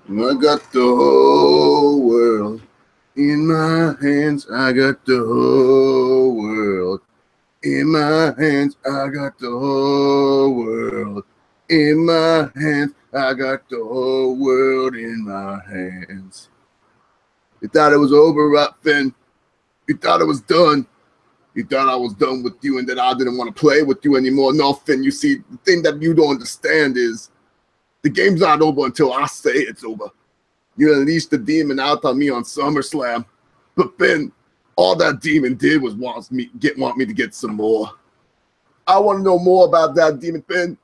I got the whole world in my hands. I got the whole world in my hands. I got the whole world in my hands. I got the whole world in my hands. You thought it was over, right, Finn? You thought it was done. You thought I was done with you and that I didn't want to play with you anymore. No, Finn, you see, the thing that you don't understand is the game's not over until I say it's over. You unleashed the demon out on me on SummerSlam. But Finn, all that demon did was want me to get some more. I want to know more about that demon, Finn.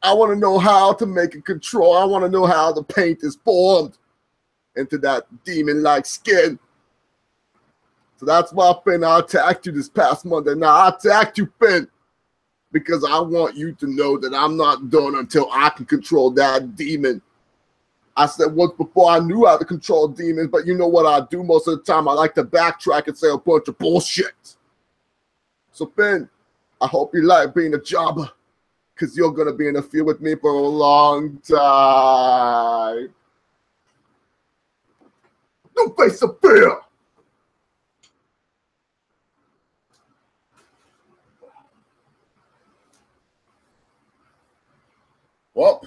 I want to know how to make it control. I want to know how the paint is formed into that demon-like skin. So that's why, Finn, I attacked you this past Monday. Now, I attacked you, Finn, because I want you to know that I'm not done until I can control that demon. I said once before I knew how to control demons, but you know what I do most of the time? I like to backtrack and say a bunch of bullshit. So, Finn, I hope you like being a jobber, because you're going to be in the field with me for a long time. Don't face the fear. Well,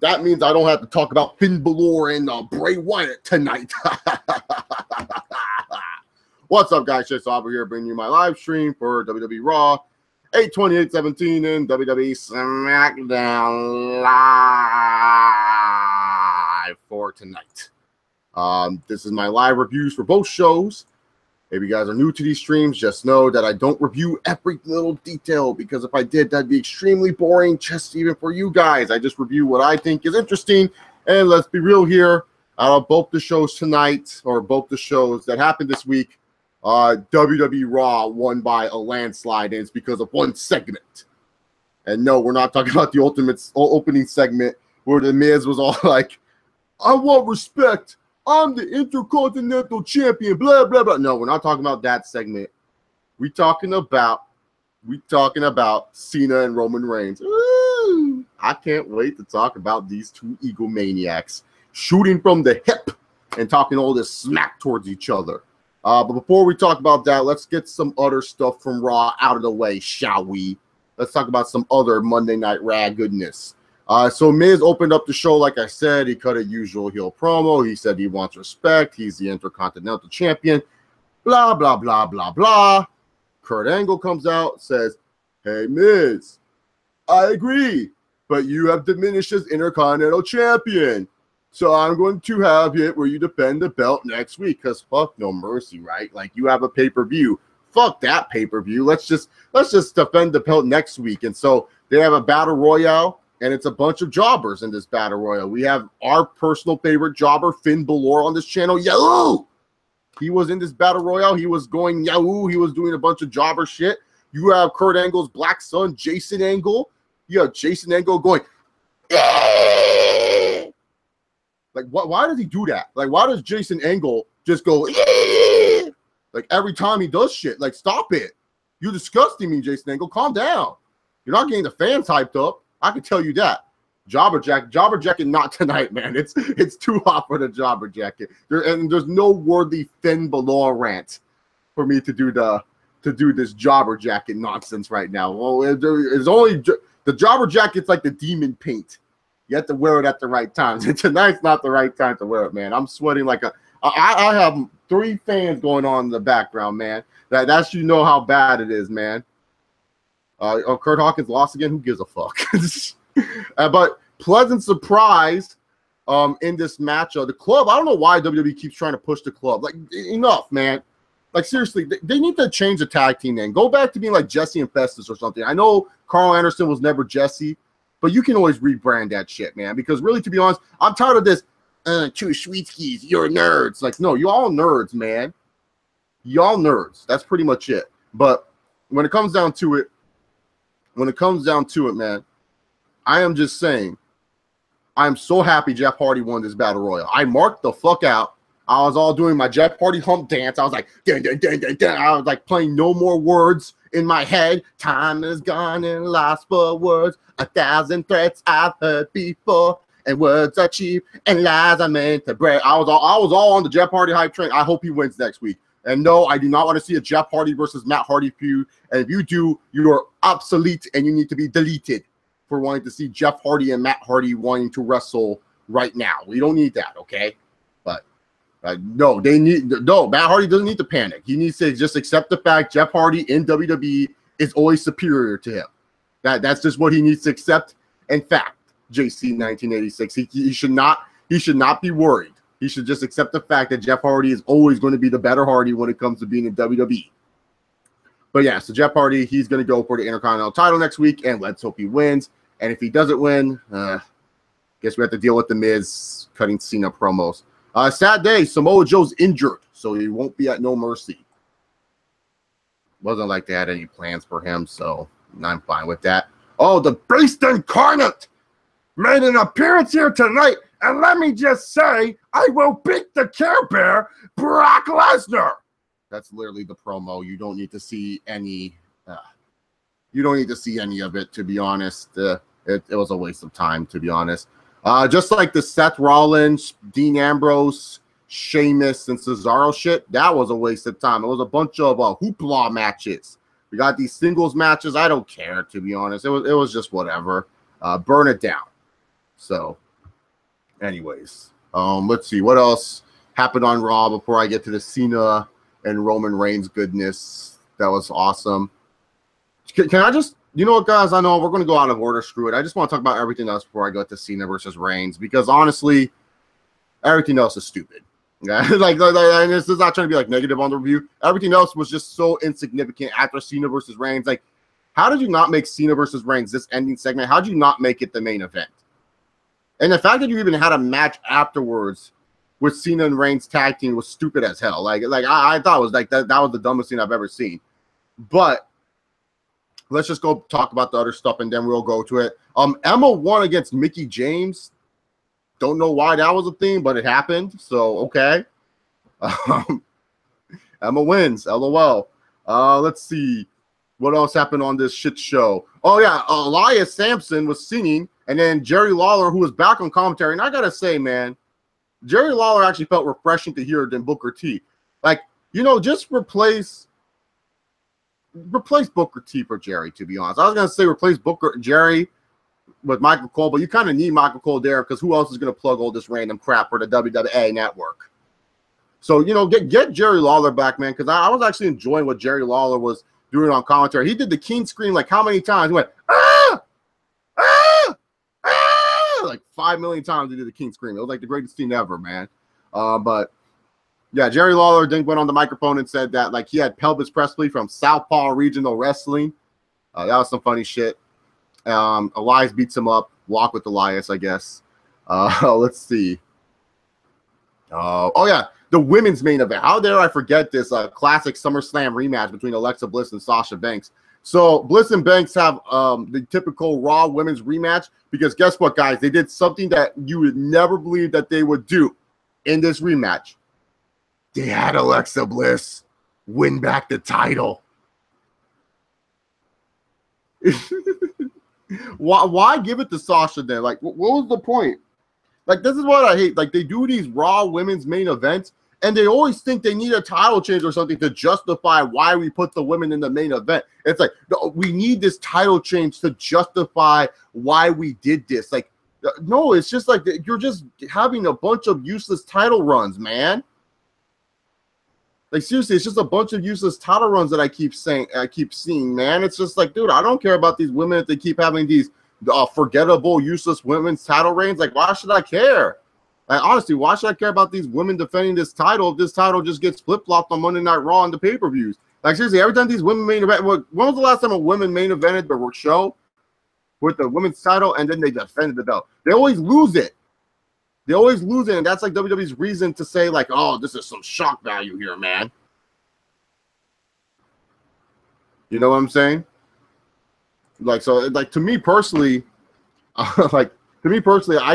that means I don't have to talk about Finn Balor and Bray Wyatt tonight. What's up, guys? Just over here bringing you my live stream for WWE Raw 8/28/17 and WWE Smackdown live for tonight. This is my live reviews for both shows. If you guys are new to these streams, just know that I don't review every little detail, because if I did, that'd be extremely boring, just even for you guys. I just review what I think is interesting. And let's be real here. Out of both the shows tonight, or both the shows that happened this week, WWE Raw won by a landslide, and it's because of one segment. And no, we're not talking about the opening segment where The Miz was all like, I want respect. I'm the Intercontinental Champion, blah, blah, blah. No, we're not talking about that segment. We're talking about Cena and Roman Reigns. Ooh, I can't wait to talk about these two egomaniacs shooting from the hip and talking all this smack towards each other. But before we talk about that, let's get some other stuff from Raw out of the way, shall we? Let's talk about some other Monday Night Raw goodness. So Miz opened up the show, like I said. He cut a usual heel promo. He said he wants respect. He's the Intercontinental Champion. Blah, blah, blah, blah, blah. Kurt Angle comes out, says, hey, Miz, I agree, but you have diminished as Intercontinental Champion. So I'm going to have it where you defend the belt next week, because fuck no mercy, right? Like, you have a pay-per-view. Fuck that pay-per-view. Let's just defend the belt next week. And so they have a battle royale. And it's a bunch of jobbers in this battle royal. We have our personal favorite jobber, Finn Balor, on this channel. Yahoo! He was in this battle royal. He was going Yahoo! He was doing a bunch of jobber shit. You have Kurt Angle's black son, Jason Angle. You have Jason Angle going, like, why does he do that? Like, why does Jason Angle just go, like, every time he does shit? Like, stop it. You're disgusting me, Jason Angle. Calm down. You're not getting the fans hyped up. I can tell you that. Jobber jacket, not tonight, man. It's too hot for the jobber jacket. There's no worthy Finn Balor rant for me to do this jobber jacket nonsense right now. Well, it's only the jobber jacket's like the demon paint. You have to wear it at the right times. And tonight's not the right time to wear it, man. I'm sweating like I have 3 fans going on in the background, man. That's you know how bad it is, man. Kurt Hawkins lost again. Who gives a fuck? But pleasant surprise in this matchup. The club, I don't know why WWE keeps trying to push the club. Like, enough, man. Like, seriously, they need to change the tag team name. Go back to being like Jesse and Festus or something. I know Carl Anderson was never Jesse, but you can always rebrand that shit, man. Because really, to be honest, I'm tired of this, two sweetskis, you're nerds. Like, no, you all nerds, man. Y'all nerds. That's pretty much it. But when it comes down to it, man, I am just saying, I'm so happy Jeff Hardy won this battle royal. I marked the fuck out. I was all doing my Jeff Hardy hump dance. I was like, dun, dun, dun, dun, dun. I was like playing No More Words in my head. Time is gone and lost for words. 1,000 threats I've heard before. and words are cheap, and lies are meant to break. I was all on the Jeff Hardy hype train. I hope he wins next week. And no, I do not want to see a Jeff Hardy versus Matt Hardy feud. And if you do, you are obsolete and you need to be deleted for wanting to see Jeff Hardy and Matt Hardy wanting to wrestle right now. We don't need that, okay? But no, Matt Hardy doesn't need to panic. He needs to just accept the fact Jeff Hardy in WWE is always superior to him. That's just what he needs to accept. In fact, JC 1986, he should not be worried. He should just accept the fact that Jeff Hardy is always going to be the better Hardy when it comes to being in WWE. But yeah, so Jeff Hardy, he's going to go for the Intercontinental title next week, and let's hope he wins. And if he doesn't win, guess we have to deal with The Miz cutting Cena promos. Sad day, Samoa Joe's injured, so he won't be at No Mercy. Wasn't like they had any plans for him, so I'm fine with that. Oh, the Beast Incarnate made an appearance here tonight, and let me just say, I will beat the Care Bear, Brock Lesnar. That's literally the promo. You don't need to see any. You don't need to see any of it, to be honest. It was a waste of time, to be honest. Just like the Seth Rollins, Dean Ambrose, Sheamus, and Cesaro shit, that was a waste of time. It was a bunch of hoopla matches. We got these singles matches. I don't care, to be honest. It was just whatever. Burn it down. So, anyways, let's see what else happened on Raw before I get to the Cena and Roman Reigns goodness. That was awesome. Can I just, you know what, guys? I know we're going to go out of order. Screw it. I just want to talk about everything else before I go to Cena versus Reigns, because honestly, everything else is stupid. Yeah, and this is not trying to be like negative on the review. Everything else was just so insignificant after Cena versus Reigns. Like, how did you not make Cena versus Reigns this ending segment? How did you not make it the main event? And the fact that you even had a match afterwards with Cena and Reigns tag team was stupid as hell. Like I thought it was like that was the dumbest thing I've ever seen. But let's just go talk about the other stuff and then we'll go to it. Emma won against Mickie James. Don't know why that was a thing, but it happened. So okay. Emma wins. LOL. Let's see what else happened on this shit show. Oh yeah, Elias Sampson was singing, and then Jerry Lawler, who was back on commentary. And I gotta say, man, Jerry Lawler actually felt refreshing to hear than Booker T. Like, you know, just replace Booker T for Jerry, to be honest. I was going to say replace Jerry with Michael Cole, but you kind of need Michael Cole there because who else is going to plug all this random crap for the WWE network? So, you know, get Jerry Lawler back, man, because I was actually enjoying what Jerry Lawler was doing on commentary. He did the King scream like how many times? He went, ah! Ah! Ah! Like 5 million times he did the King scream. It was like the greatest thing ever, man. But yeah, Jerry Lawler then went on the microphone and said that like he had Pelvis Presley from Southpaw Regional Wrestling. That was some funny shit. Elias beats him up. Walk with Elias, I guess. Let's see. Oh yeah, the women's main event. How dare I forget this classic SummerSlam rematch between Alexa Bliss and Sasha Banks. So Bliss and Banks have the typical Raw women's rematch because guess what, guys? They did something that you would never believe that they would do in this rematch. They had Alexa Bliss win back the title. Why give it to Sasha then? Like, what was the point? Like, this is what I hate. Like, they do these Raw women's main events, and they always think they need a title change or something to justify why we put the women in the main event. It's like, no, we need this title change to justify why we did this. Like, no, it's just like you're just having a bunch of useless title runs, man. Like, seriously, it's just a bunch of useless title runs that I keep seeing, man. It's just like, dude, I don't care about these women if they keep having these forgettable, useless women's title reigns. Like, why should I care? Like, honestly, why should I care about these women defending this title if this title just gets flip-flopped on Monday Night Raw and the pay-per-views? Like, seriously, every time these women main event, when was the last time a women main evented the show with the women's title and then they defended the belt? They always lose it. They always lose it, and that's like WWE's reason to say, like, oh, this is some shock value here, man. You know what I'm saying? Like, so, like, to me personally, I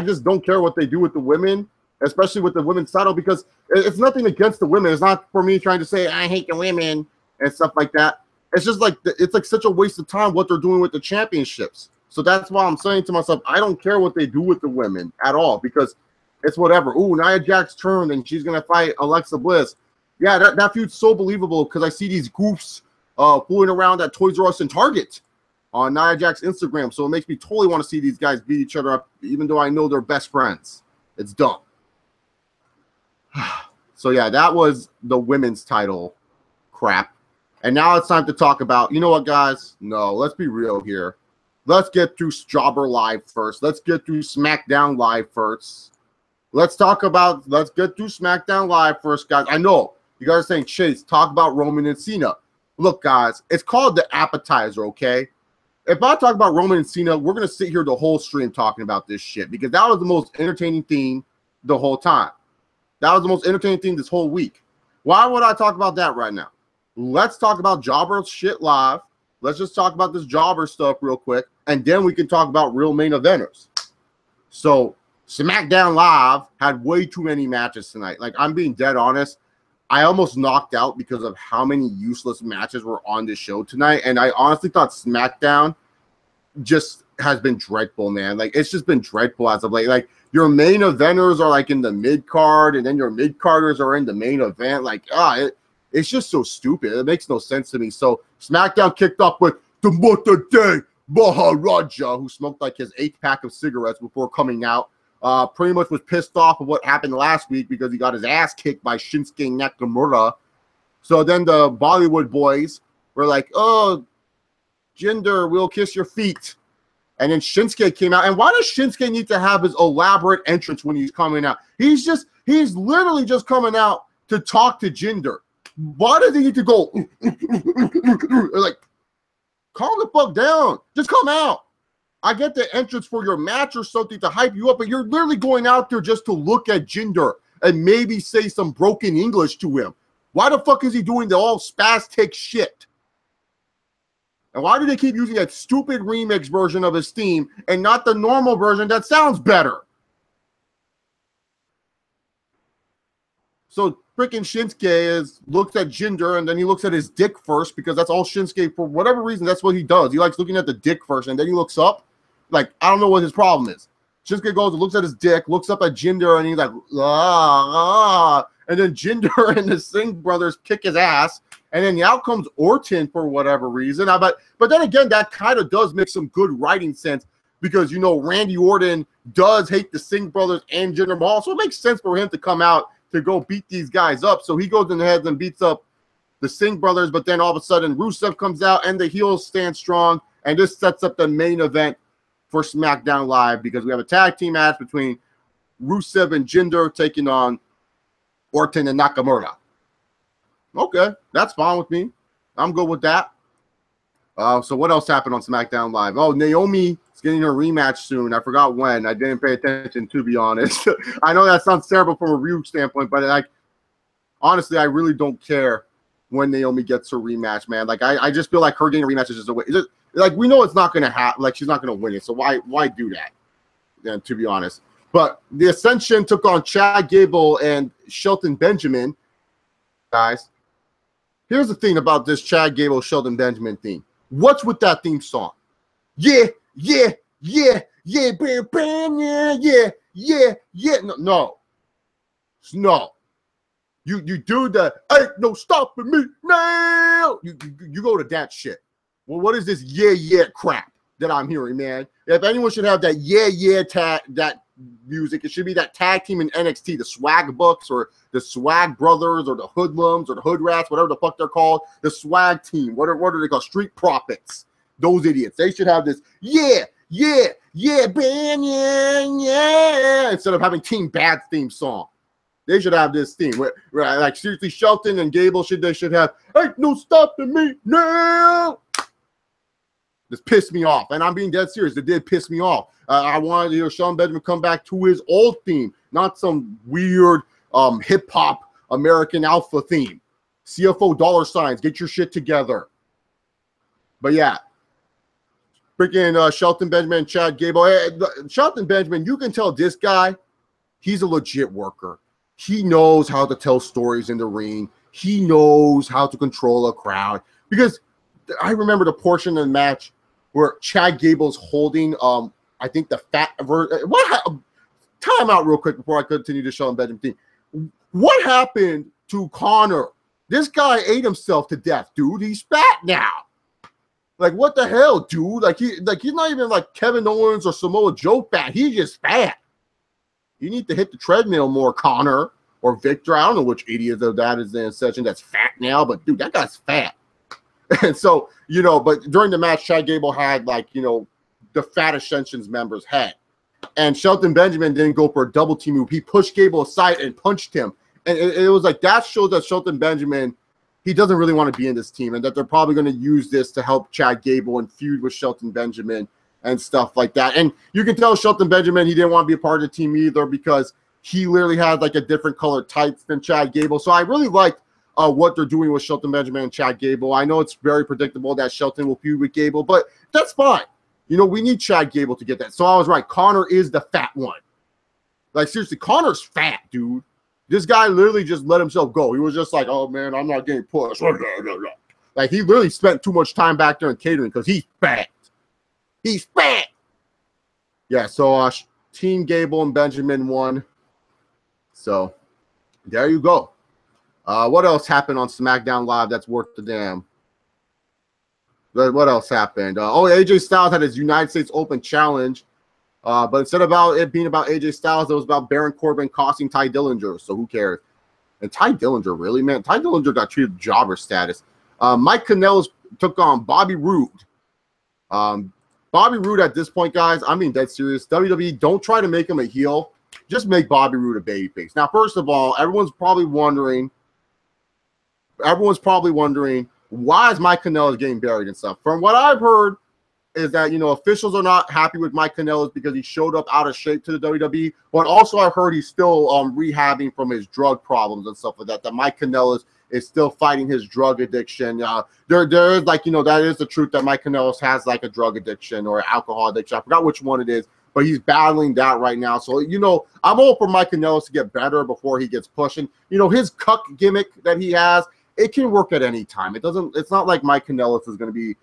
just don't care what they do with the women, especially with the women's title, because it's nothing against the women. It's not for me trying to say, I hate the women and stuff like that. It's just like, it's like such a waste of time what they're doing with the championships. So that's why I'm saying to myself, I don't care what they do with the women at all because it's whatever. Ooh, Nia Jax turned and she's going to fight Alexa Bliss. Yeah, that feud's so believable because I see these goofs fooling around at Toys R Us and Target on Nia Jax's Instagram. So it makes me totally want to see these guys beat each other up, even though I know they're best friends. It's dumb. So yeah, that was the women's title crap. And now it's time to talk about, you know what, guys? No, let's be real here. Let's get through Jobber Live first. Let's get through SmackDown Live first. Let's get through SmackDown Live first, guys. I know you guys are saying, Chase, talk about Roman and Cena. Look, guys, it's called the appetizer, okay? If I talk about Roman and Cena, we're going to sit here the whole stream talking about this shit because that was the most entertaining thing the whole time. That was the most entertaining thing this whole week. Why would I talk about that right now? Let's talk about Jobber shit live. Let's just talk about this Jobber stuff real quick, and then we can talk about real main eventers. So SmackDown Live had way too many matches tonight. Like, I'm being dead honest. I almost knocked out because of how many useless matches were on this show tonight, and I honestly thought SmackDown just has been dreadful, man. Like, it's just been dreadful as of late. Like, your main eventers are like in the mid card, and then your mid carders are in the main event. Like, it's just so stupid. It makes no sense to me. So SmackDown kicked off with the Mother Day Maharaja, who smoked like his 8th pack of cigarettes before coming out. Pretty much was pissed off of what happened last week because he got his ass kicked by Shinsuke Nakamura. So then the Bollywood boys were like, oh, Jinder, we'll kiss your feet. And then Shinsuke came out. And why does Shinsuke need to have his elaborate entrance when he's coming out? He's literally just coming out to talk to Jinder. Why does he need to go like, calm the fuck down? Just come out. I get the entrance for your match or something to hype you up, but you're literally going out there just to look at Jinder and maybe say some broken English to him. Why the fuck is he doing the all spastic shit? And why do they keep using that stupid remix version of his theme and not the normal version that sounds better? So freaking Shinsuke looks at Jinder and then he looks at his dick first because that's all Shinsuke, for whatever reason, that's what he does. He likes looking at the dick first and then he looks up. Like, I don't know what his problem is. Shinsuke goes and looks at his dick, looks up at Jinder, and he's like, and then Jinder and the Singh brothers kick his ass, and then out comes Orton for whatever reason. But then again, that kind of does make some good writing sense because, you know, Randy Orton does hate the Singh brothers and Jinder Mahal, so it makes sense for him to come out to go beat these guys up. So he goes in ahead and beats up the Singh brothers, but then all of a sudden Rusev comes out and the heels stand strong, and this sets up the main event for SmackDown Live because we have a tag team match between Rusev and Jinder taking on Orton and Nakamura. Okay, that's fine with me. I'm good with that. So what else happened on SmackDown Live? Oh, Naomi is getting her rematch soon. I forgot when. I didn't pay attention, to be honest. I know that sounds terrible from a review standpoint, but like, honestly, I really don't care when Naomi gets her rematch, man. Like, I just feel like her getting a rematch is just a way. Like, we know it's not going to happen. Like, she's not going to win it. So why do that? Then, to be honest. But the Ascension took on Chad Gable and Shelton Benjamin. Guys, here's the thing about this Chad Gable, Shelton Benjamin theme. What's with that theme song? Yeah, yeah, yeah, yeah, bam, bam, yeah, yeah, yeah, yeah. No. You do the ain't no stopping me now. You go to that shit. Well, what is this yeah crap that I'm hearing, man? If anyone should have that that music, it should be that tag team in NXT, the Swag Bucks or the Swag Brothers or the Hoodlums or the Hood Rats, whatever the fuck they're called, the Swag Team. What are they called? Street Profits. Those idiots. They should have this yeah, bam, yeah, instead of having Team Bad's theme song. They should have this theme. Right, like, seriously, Shelton and Gable should have ain't no stopping me now. This pissed me off, and I'm being dead serious. It did piss me off. I wanted to hear Shelton Benjamin come back to his old theme, not some weird hip-hop American Alpha theme. CFO dollar signs, get your shit together. But yeah, freaking Shelton Benjamin and Chad Gable. Shelton Benjamin, you can tell this guy, he's a legit worker. He knows how to tell stories in the ring. He knows how to control a crowd. Because I remember the portion of the match where Chad Gable's holding, I think the fat version. Time out real quick before I continue the Shelton Benjamin thing. What happened to Connor? This guy ate himself to death, dude. He's fat now. Like, what the hell, dude? He's not even like Kevin Owens or Samoa Joe fat. He's just fat. You need to hit the treadmill more, Connor or Victor. I don't know which idiot of that is in session that's fat now, but dude, that guy's fat. And so, but during the match, Chad Gable had the Fat Ascension's members head. And Shelton Benjamin didn't go for a double team move. He pushed Gable aside and punched him. And it was like that shows that Shelton Benjamin, he doesn't really want to be in this team, and that they're probably going to use this to help Chad Gable and feud with Shelton Benjamin and stuff like that. And you can tell Shelton Benjamin, he didn't want to be a part of the team either because he literally had like a different color tights than Chad Gable. So I really liked what they're doing with Shelton Benjamin and Chad Gable. I know it's very predictable that Shelton will feud with Gable, but that's fine. We need Chad Gable to get that. So I was right. Connor is the fat one. Like, seriously, Connor's fat, dude. This guy literally just let himself go. He was just like, oh, man, I'm not getting pushed. Like, he literally spent too much time back there in catering because he's fat. He's fat. Yeah, so Team Gable and Benjamin won. So there you go. What else happened on SmackDown Live that's worth the damn? What else happened? AJ Styles had his United States Open Challenge. But instead of it being about AJ Styles, it was about Baron Corbin costing Ty Dillinger. So who cares? And Ty Dillinger, really, man? Ty Dillinger got treated jobber status. Mike Kanellis took on Bobby Roode. Bobby Roode at this point, guys, I'm being dead serious. WWE, don't try to make him a heel. Just make Bobby Roode a babyface. Now, first of all, everyone's probably wondering, why is Mike Kanellis getting buried and stuff? From what I've heard is that, officials are not happy with Mike Kanellis because he showed up out of shape to the WWE. But also I've heard he's still rehabbing from his drug problems and stuff like that, that Mike Kanellis is still fighting his drug addiction. There is that is the truth that Mike Kanellis has like a drug addiction or alcohol addiction. I forgot which one it is, but he's battling that right now. So, I'm all for Mike Kanellis to get better before he gets pushing. His cuck gimmick that he has, it can work at any time. It's not like Mike Kanellis is going to be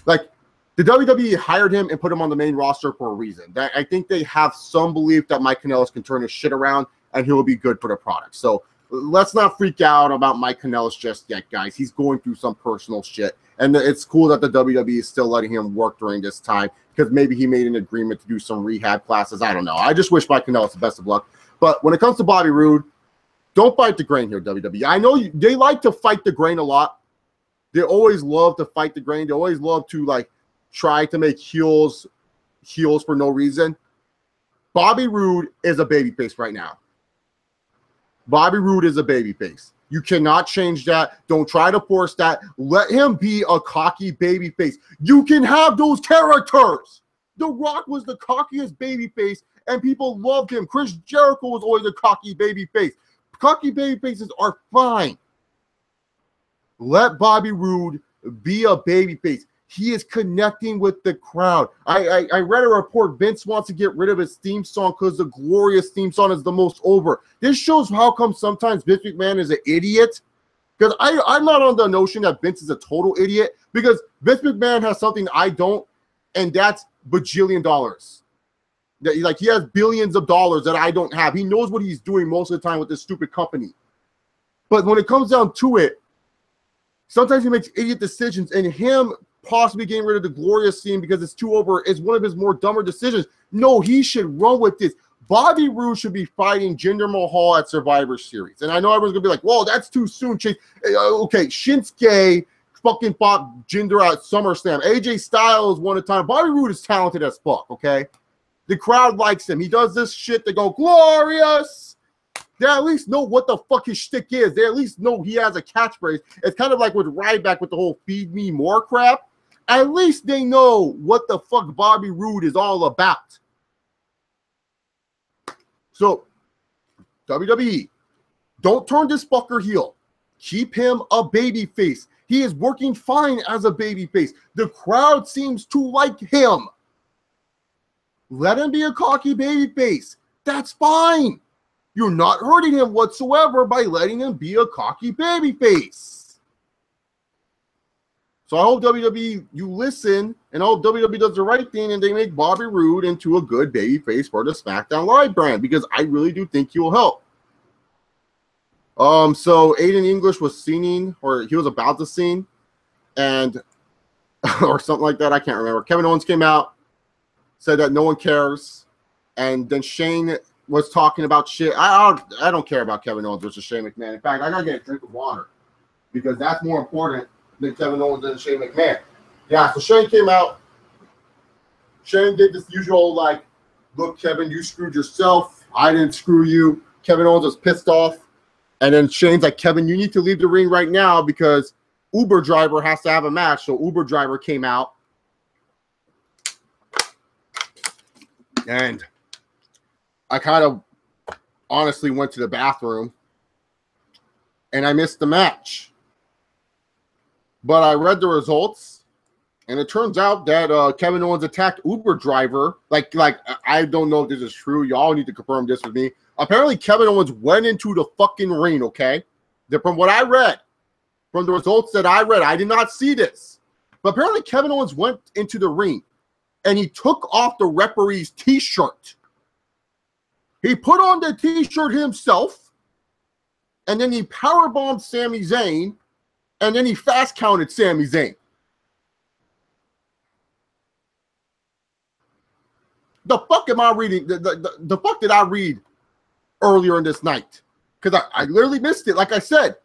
like, the WWE hired him and put him on the main roster for a reason. I think they have some belief that Mike Kanellis can turn his shit around and he'll be good for the product. So let's not freak out about Mike Kanellis just yet, guys. He's going through some personal shit. And it's cool that the WWE is still letting him work during this time because maybe he made an agreement to do some rehab classes. I don't know. I just wish Mike Kanellis the best of luck. But when it comes to Bobby Roode, don't fight the grain here, WWE. I know they like to fight the grain a lot. They always love to fight the grain. They always love to, try to make heels for no reason. Bobby Roode is a babyface right now. Bobby Roode is a babyface. You cannot change that. Don't try to force that. Let him be a cocky babyface. You can have those characters. The Rock was the cockiest babyface, and people loved him. Chris Jericho was always a cocky babyface. Cocky babyfaces are fine. Let Bobby Roode be a babyface. He is connecting with the crowd. I read a report. Vince wants to get rid of his theme song because the glorious theme song is the most over. This shows how come sometimes Vince McMahon is an idiot. Because I'm not on the notion that Vince is a total idiot. Because Vince McMahon has something I don't, and that's bajillion dollars. Like, he has billions of dollars that I don't have. He knows what he's doing most of the time with this stupid company. But when it comes down to it, sometimes he makes idiot decisions, and him possibly getting rid of the glorious theme because it's too over is one of his more dumber decisions. No, he should run with this. Bobby Roode should be fighting Jinder Mahal at Survivor Series. And I know everyone's going to be like, whoa, that's too soon, Chase. Okay, Shinsuke fucking fought Jinder at SummerSlam. AJ Styles won a time. Bobby Roode is talented as fuck, okay? The crowd likes him. He does this shit. They go, glorious. They at least know what the fuck his shtick is. They at least know he has a catchphrase. It's kind of like with Ryback with the whole feed me more crap. At least they know what the fuck Bobby Roode is all about. So, WWE, don't turn this fucker heel. Keep him a babyface. He is working fine as a babyface. The crowd seems to like him. Let him be a cocky babyface. That's fine. You're not hurting him whatsoever by letting him be a cocky babyface. So I hope WWE, you listen, and I hope WWE does the right thing and they make Bobby Roode into a good babyface for the SmackDown Live brand, because I really do think he will help. So Aiden English was singing, or he was about to sing, and or something like that. I can't remember. Kevin Owens came out, said that no one cares, and then Shane was talking about shit. I don't care about Kevin Owens versus Shane McMahon. In fact, I gotta get a drink of water because that's more important than Kevin Owens and Shane McMahon. Yeah, so Shane came out. Shane did this usual, like, look, Kevin, you screwed yourself. I didn't screw you. Kevin Owens was pissed off. And then Shane's like, Kevin, you need to leave the ring right now because Uber driver has to have a match. So Uber driver came out. And I kind of honestly went to the bathroom and I missed the match. But I read the results, and it turns out that Kevin Owens attacked Uber driver. Like I don't know if this is true. Y'all need to confirm this with me. Apparently, Kevin Owens went into the fucking ring, okay? From what I read, from the results that I read, I did not see this. But apparently, Kevin Owens went into the ring, and he took off the referee's T-shirt. He put on the T-shirt himself, and then he powerbombed Sami Zayn, and then he fast counted Sami Zayn. The fuck am I reading? The fuck did I read earlier in this night? Because I literally missed it. Like I said,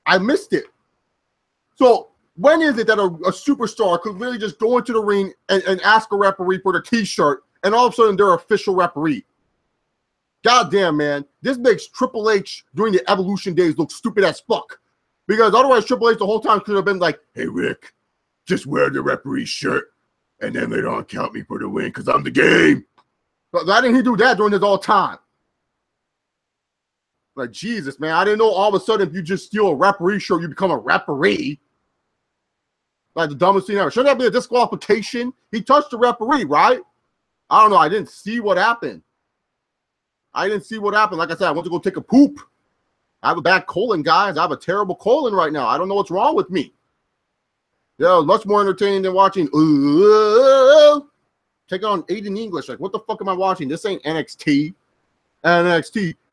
I missed it. So when is it that a superstar could really just go into the ring and ask a referee for the T-shirt, and all of a sudden they're official referee? Goddamn, man. This makes Triple H during the Evolution days look stupid as fuck. Because otherwise Triple H the whole time could have been like, hey, Rick, just wear the referee's shirt, and then later on count me for the win because I'm the game. But why didn't he do that during this all time? Like, Jesus, man. I didn't know all of a sudden if you just steal a referee shirt, you become a referee. Like the dumbest thing ever. Shouldn't that be a disqualification? He touched the referee, right? I don't know. I didn't see what happened. Like I said, I went to go take a poop. I have a bad colon, guys. I have a terrible colon right now. I don't know what's wrong with me. Yeah, much more entertaining than watching. Take on Aiden English. Like, what the fuck am I watching? This ain't NXT. NXT.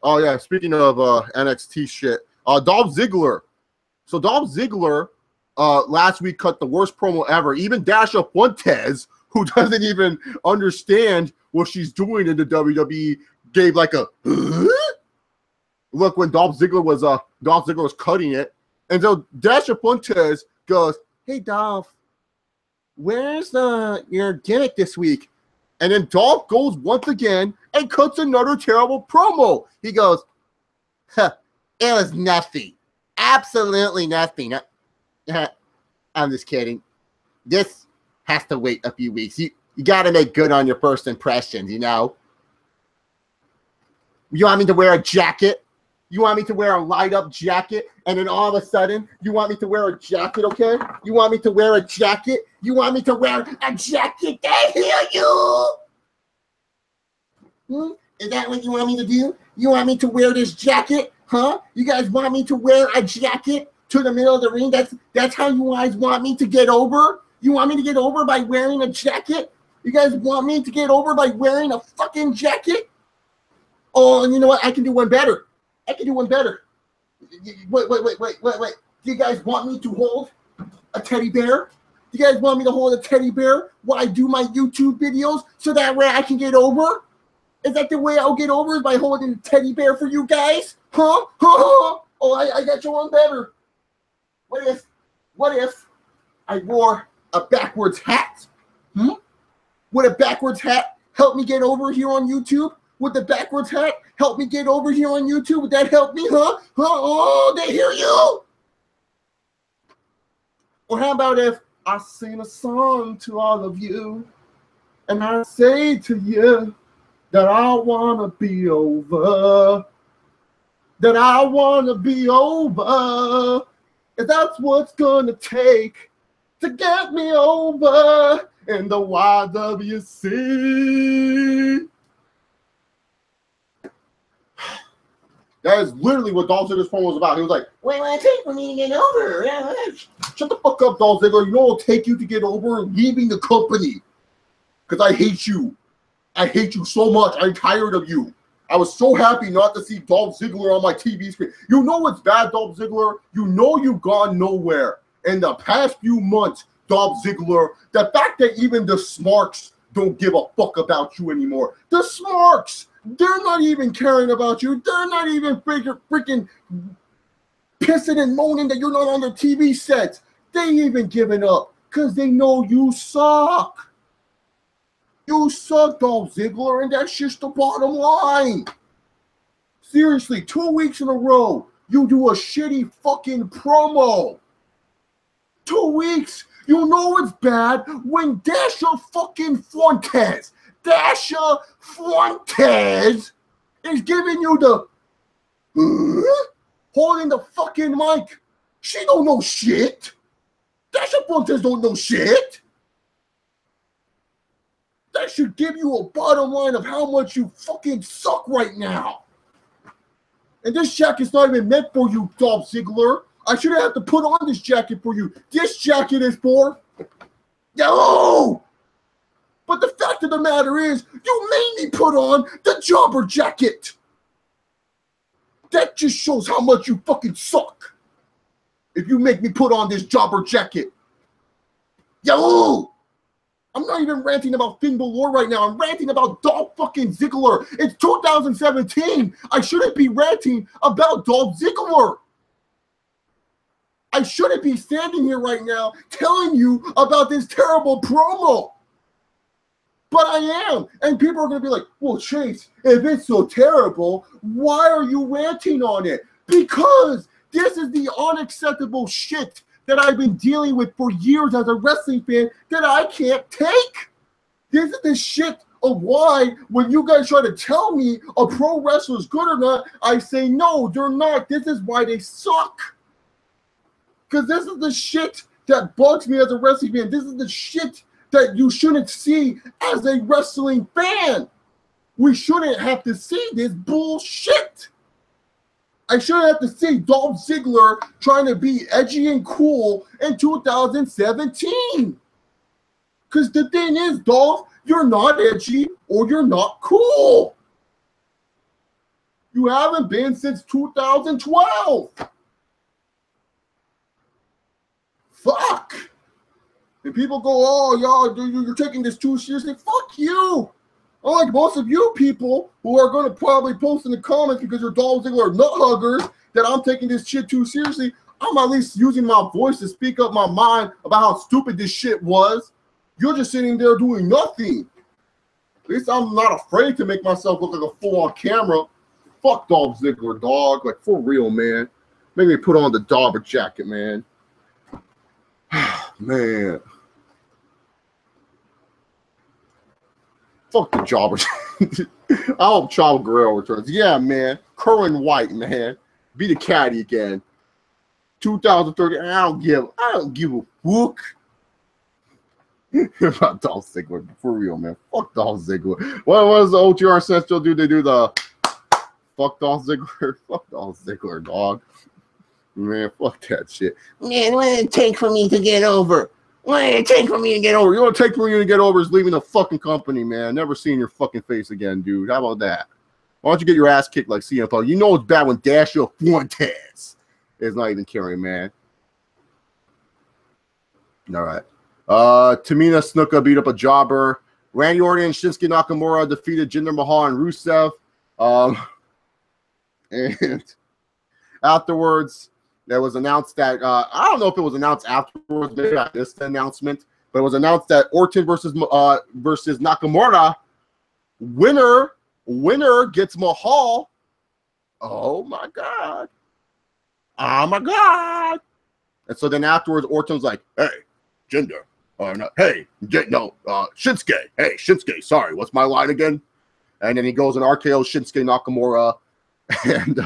Oh, yeah. Speaking of NXT shit, Dolph Ziggler. So Dolph Ziggler last week cut the worst promo ever. Even Dasha Fuentes, who doesn't even understand what she's doing in the WWE, gave like a look when Dolph Ziggler was cutting it. And so Dasha Fuentes goes, hey, Dolph, where's your gimmick this week? And then Dolph goes once again and cuts another terrible promo. He goes, it was nothing. Absolutely nothing. I'm just kidding. This has to wait a few weeks. You got to make good on your first impressions, you know? You want me to wear a jacket? You want me to wear a light-up jacket? And then all of a sudden, you want me to wear a jacket, okay? You want me to wear a jacket? You want me to wear a jacket? I hear you! Is that what you want me to do? You want me to wear this jacket? Huh? You guys want me to wear a jacket to the middle of the ring? That's how you guys want me to get over? You want me to get over by wearing a jacket? You guys want me to get over by wearing a fucking jacket? Oh, and you know what? I can do one better. Wait. Do you guys want me to hold a teddy bear? Do you guys want me to hold a teddy bear while I do my YouTube videos so that way I can get over? Is that the way I'll get over, is by holding a teddy bear for you guys? Huh? Oh, I got you one better. What if I wore a backwards hat? Would a backwards hat help me get over here on YouTube? Would the backwards hat help me get over here on YouTube? Would that help me, huh? Oh, they hear you. Or how about if I sing a song to all of you and I say to you that I want to be over. That I want to be over. And that's what's going to take to get me over in the YWC. That is literally what Dolph Ziggler's promo was about. He was like, "What will it take for me to get over?" Shut the fuck up, Dolph Ziggler. You know what it'll take you to get over leaving the company. Because I hate you. I hate you so much. I'm tired of you. I was so happy not to see Dolph Ziggler on my TV screen. You know what's bad, Dolph Ziggler? You know you've gone nowhere. In the past few months, Dolph Ziggler, the fact that even the Smarks don't give a fuck about you anymore. The Smarks, they're not even caring about you. They're not even freaking pissing and moaning that you're not on their TV sets. They even giving up because they know you suck. You suck, Dolph Ziggler, and that's just the bottom line. Seriously, 2 weeks in a row, you do a shitty fucking promo. 2 weeks. You know it's bad when Dasha fucking Fuentes is giving you the holding the fucking mic. She don't know shit. Dasha Fuentes don't know shit. That should give you a bottom line of how much you fucking suck right now. And this jacket's not even meant for you, Dolph Ziggler. I shouldn't have to put on this jacket for you. This jacket is for you. But the fact of the matter is, you made me put on the jobber jacket. That just shows how much you fucking suck. If you make me put on this jobber jacket. Yo! I'm not even ranting about Finn Balor right now. I'm ranting about Dolph fucking Ziggler. It's 2017. I shouldn't be ranting about Dolph Ziggler. I shouldn't be standing here right now telling you about this terrible promo. But I am. And people are going to be like, well, Chase, if it's so terrible, why are you ranting on it? Because this is the unacceptable shit that I've been dealing with for years as a wrestling fan that I can't take. This is the shit of why when you guys try to tell me a pro wrestler is good or not, I say, no, they're not. This is why they suck. Because this is the shit that bugs me as a wrestling fan. This is the shit that you shouldn't see as a wrestling fan. We shouldn't have to see this bullshit. I shouldn't have to see Dolph Ziggler trying to be edgy and cool in 2017. Because the thing is, Dolph, you're not edgy or you're not cool. You haven't been since 2012. Fuck. And people go, oh, y'all, you're taking this too seriously. Fuck you. Unlike most of you people who are going to probably post in the comments because you're Dolph Ziggler nut huggers that I'm taking this shit too seriously, I'm at least using my voice to speak up my mind about how stupid this shit was. You're just sitting there doing nothing. At least I'm not afraid to make myself look like a fool on camera. Fuck Dolph Ziggler, dog. Like, for real, man. Make me put on the Dauber jacket, man. Man. Fuck the jobber. I hope Chavo Guerrero returns. Yeah, man. Curran White, man. Be the caddy again. 2030. I don't give a fuck about Dolph Ziggler. For real, man. Fuck Dolph Ziggler. What does the OTR Central do? They do the fuck Dolph Ziggler. Fuck Dolph Ziggler, dog. Man, fuck that shit. Man, what did it take for me to get over? What did it take for me to get over? You know what it take for you to get over is leaving the fucking company, man. Never seeing your fucking face again, dude. How about that? Why don't you get your ass kicked like CM Punk? You know it's bad when Dasher Fuentes is not even carrying, man. All right. Tamina Snuka beat up a jobber. Randy Orton and Shinsuke Nakamura defeated Jinder Mahal and Rusev. And afterwards, it was announced that I don't know if it was announced afterwards. Maybe I missed the announcement, but it was announced that Orton versus Nakamura, winner gets Mahal. Oh my god! Oh my god! And so then afterwards, Orton's like, "Hey, Jinder, no, hey, Shinsuke, hey, Shinsuke, sorry, what's my line again?" And then he goes and RKO Shinsuke Nakamura, and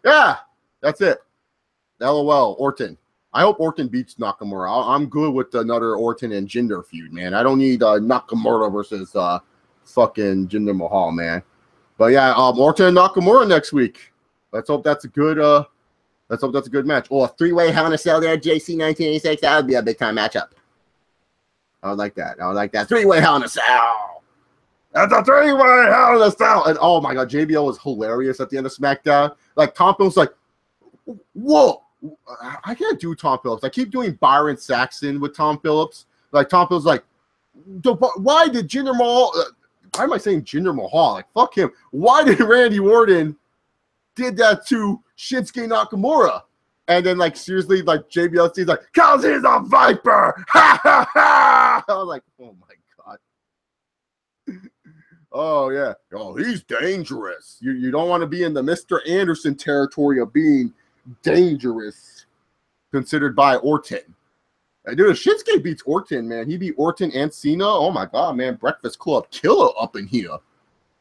yeah, that's it. LOL, Orton. I hope Orton beats Nakamura. I'm good with another Orton and Jinder feud, man. I don't need Nakamura versus fucking Jinder Mahal, man. But yeah, Orton and Nakamura next week. let's hope that's a good match. Oh, a three-way Hell in a Cell there, JC 1986. That would be a big time matchup. I would like that. I would like that. Three-way Hell in a Cell. That's a three-way Hell in a Cell. And oh my god, JBL was hilarious at the end of SmackDown. Like Tom Phillips, like, whoa, I can't do Tom Phillips. I keep doing Byron Saxton with Tom Phillips. Like Tom Phillips, like, why did Jinder Mahal? Why am I saying Jinder Mahal? Like, fuck him. Why did Randy Orton did that to Shinsuke Nakamura? And then, like, seriously, like, JBLC's like, cause he's a Viper! Ha ha ha! I was like, oh my god. Oh, yeah. Oh, he's dangerous. You don't want to be in the Mr. Anderson territory of being dangerous, considered by Orton. Dude, if Shinsuke beats Orton, man, he beat Orton and Cena. Oh my god, man, Breakfast Club killer up in here,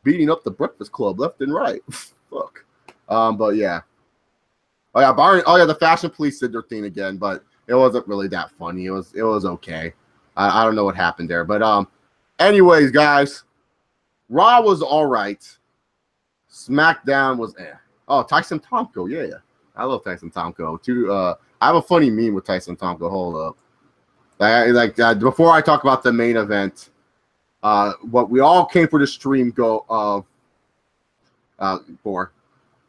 beating up the Breakfast Club left and right. Fuck. But yeah. Oh yeah, Byron. Oh yeah, the Fashion Police did their thing again, but it wasn't really that funny. It was okay. I don't know what happened there, but anyways, guys, Raw was all right. SmackDown was eh. Oh, Tyson Tomko, yeah. I love Tyson Tomko too. I have a funny meme with Tyson Tomko. Hold up. Before I talk about the main event, what we all came for the stream for.